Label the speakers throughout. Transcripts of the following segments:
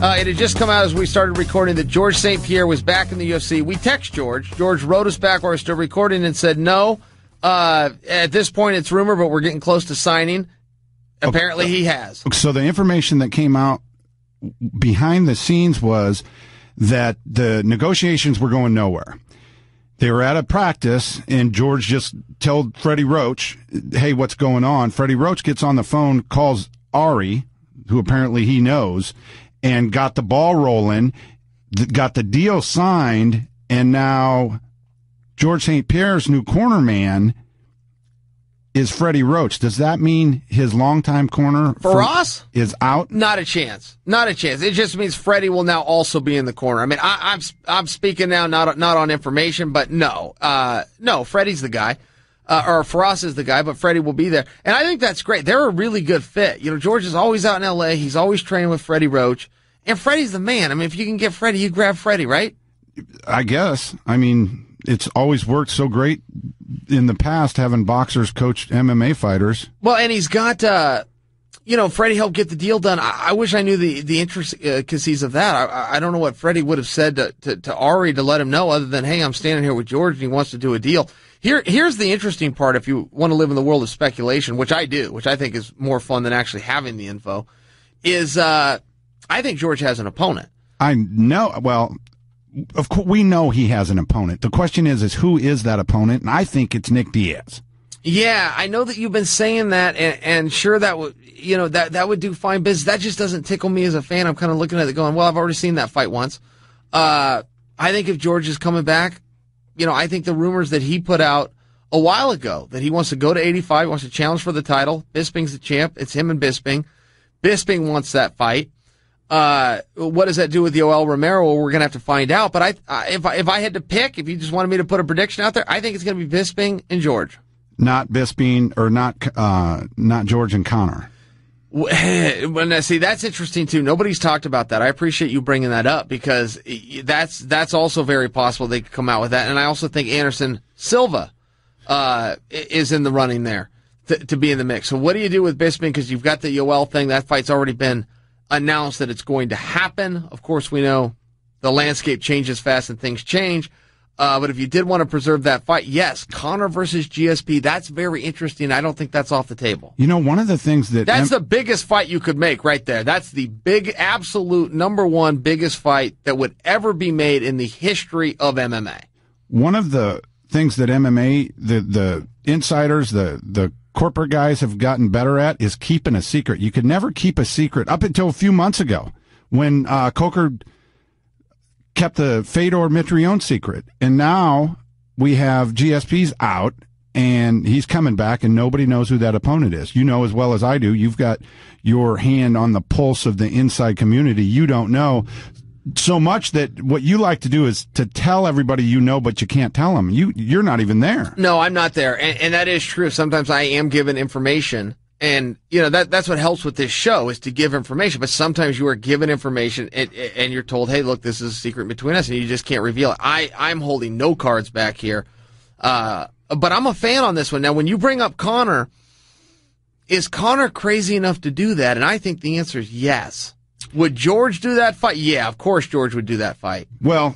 Speaker 1: It had just come out as we started recording that George St. Pierre was back in the UFC. We text George. George wrote us back while we're still recording and said, no, at this point it's rumor, but we're getting close to signing. Apparently he has.
Speaker 2: So the information that came out behind the scenes was that the negotiations were going nowhere. They were at a practice, and George just told Freddie Roach, hey, what's going on? Freddie Roach gets on the phone, calls Ari, who apparently he knows, and got the ball rolling, got the deal signed, and now George St. Pierre's new corner man is Freddie Roach. Does that mean his longtime corner
Speaker 1: for us
Speaker 2: is out?
Speaker 1: Not a chance. Not a chance. It just means Freddie will now also be in the corner. I mean, I'm speaking now not on information, but no, Freddie's the guy. Or Faraz is the guy, but Freddie will be there. And I think that's great. They're a really good fit. You know, George is always out in L.A. He's always training with Freddie Roach. And Freddie's the man. I mean, if you can get Freddie, you grab Freddie, right?
Speaker 2: I guess. I mean, it's always worked so great in the past having boxers coach MMA fighters.
Speaker 1: Well, and he's got, Freddie helped get the deal done. I wish I knew the intricacies of that. I don't know what Freddie would have said to Ari to let him know other than, hey, I'm standing here with George and he wants to do a deal. Here's the interesting part if you want to live in the world of speculation, which I do, which I think is more fun than actually having the info, is I think George has an opponent.
Speaker 2: I know. Well, of course, we know he has an opponent. The question is who is that opponent? And I think it's Nick Diaz.
Speaker 1: Yeah, I know that you've been saying that, and sure that would, that would do fine business. That just doesn't tickle me as a fan. I'm kind of looking at it going, well, I've already seen that fight once. I think if George is coming back, I think the rumors that he put out a while ago that he wants to go to 85, wants to challenge for the title. Bisping's the champ. It's him and Bisping. Bisping wants that fight. What does that do with Yoel Romero? Well, we're going to have to find out. But if I had to pick, if you just wanted me to put a prediction out there, I think it's going to be Bisping and George.
Speaker 2: Not Bisping or not George and Conor.
Speaker 1: Well, see, that's interesting too. Nobody's talked about that. I appreciate you bringing that up because that's also very possible they could come out with that. And I also think Anderson Silva is in the running there to be in the mix. So what do you do with Bisping? Because you've got the Yoel thing. That fight's already been announced that it's going to happen. Of course, we know the landscape changes fast and things change. But if you did want to preserve that fight, yes, Conor versus GSP, that's very interesting. I don't think that's off the table.
Speaker 2: One of the things
Speaker 1: that's the biggest fight you could make right there. That's the big, absolute number one biggest fight that would ever be made in the history of MMA.
Speaker 2: One of the things that MMA, the insiders, the corporate guys have gotten better at is keeping a secret. You could never keep a secret up until a few months ago when Coker kept the Fedor Mitrione secret. And now we have GSP's out, and he's coming back, and nobody knows who that opponent is. You know as well as I do. You've got your hand on the pulse of the inside community. You don't know so much that what you like to do is to tell everybody you know, but you can't tell them. You're not even there.
Speaker 1: No, I'm not there. And that is true. Sometimes I am given information. And, that's what helps with this show is to give information. But sometimes you are given information and you're told, hey, look, this is a secret between us, and you just can't reveal it. I'm holding no cards back here. But I'm a fan on this one. Now, when you bring up Conor, is Conor crazy enough to do that? And I think the answer is yes. Would George do that fight? Yeah, of course George would do that fight.
Speaker 2: Well,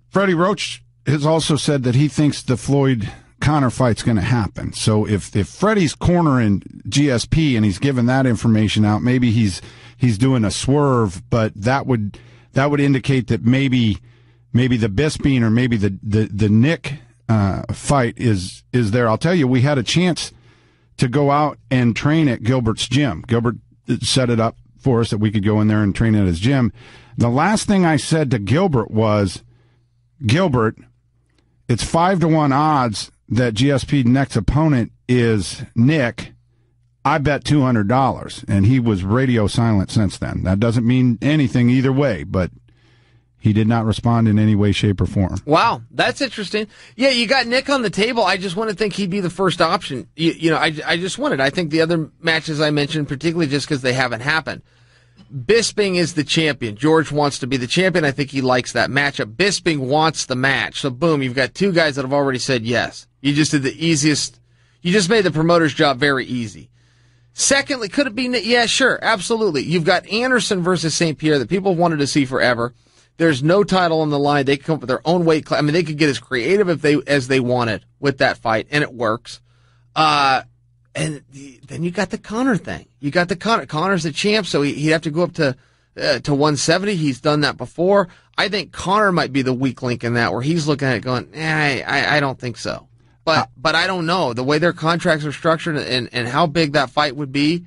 Speaker 2: Freddie Roach has also said that he thinks the Floyd-Conor fight's going to happen. So if Freddie's cornering GSP and he's giving that information out, maybe he's doing a swerve, but that would indicate that maybe the Bisping or maybe the Nick fight is there. I'll tell you, we had a chance to go out and train at Gilbert's gym. Gilbert set it up for us that we could go in there and train at his gym. The last thing I said to Gilbert was, Gilbert, it's 5-1 odds that GSP's next opponent is Nick. I bet $200. And he was radio silent since then. That doesn't mean anything either way, but he did not respond in any way, shape, or form.
Speaker 1: Wow, that's interesting. Yeah, you got Nick on the table. I just want to think he'd be the first option. I just wanted. I think the other matches I mentioned, particularly just because they haven't happened. Bisping is the champion. George wants to be the champion. I think he likes that matchup. Bisping wants the match. So, boom, you've got two guys that have already said yes. You just did the easiest. You just made the promoter's job very easy. Secondly, could it be? Yeah, sure, absolutely. You've got Anderson versus St. Pierre that people wanted to see forever. There's no title on the line. They can come up with their own weight class. I mean, they could get as creative as they wanted with that fight, and it works. And then you got the Conor thing. You got the Conor. Conor's the champ, so he'd have to go up to 170. He's done that before. I think Conor might be the weak link in that, where he's looking at it going, I don't think so. But I don't know. The way their contracts are structured and how big that fight would be.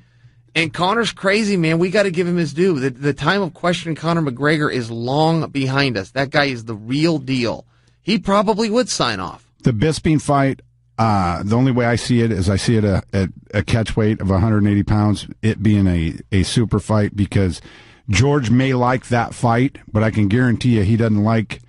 Speaker 1: And Conor's crazy, man. We got to give him his due. The time of questioning Conor McGregor is long behind us. That guy is the real deal. He probably would sign off.
Speaker 2: The Bisping fight, the only way I see it is I see it at a catch weight of 180 pounds, it being a super fight, because George may like that fight, but I can guarantee you he doesn't like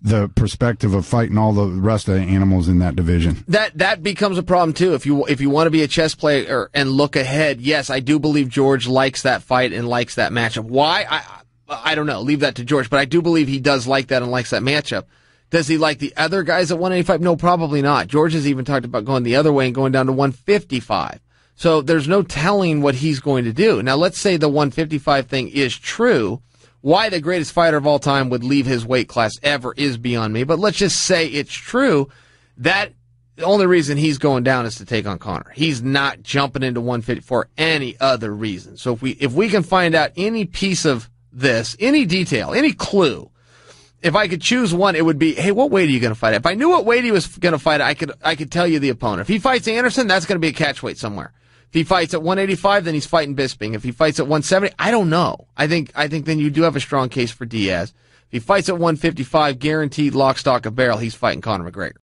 Speaker 2: the perspective of fighting all the rest of the animals in that division.
Speaker 1: That becomes a problem too. If you want to be a chess player and look ahead, yes, I do believe George likes that fight and likes that matchup. Why? I don't know. Leave that to George, but I do believe he does like that and likes that matchup. Does he like the other guys at 185? No, probably not. George has even talked about going the other way and going down to 155. So there's no telling what he's going to do. Now, let's say the 155 thing is true. Why the greatest fighter of all time would leave his weight class ever is beyond me. But let's just say it's true. That the only reason he's going down is to take on Conor. He's not jumping into 150 for any other reason. So if we can find out any piece of this, any detail, any clue, if I could choose one, it would be, hey, what weight are you going to fight at? If I knew what weight he was going to fight at, I could tell you the opponent. If he fights Anderson, that's going to be a catch weight somewhere. If he fights at 185, then he's fighting Bisping. If he fights at 170, I don't know. I think then you do have a strong case for Diaz. If he fights at 155, guaranteed lock, stock, and barrel, he's fighting Conor McGregor.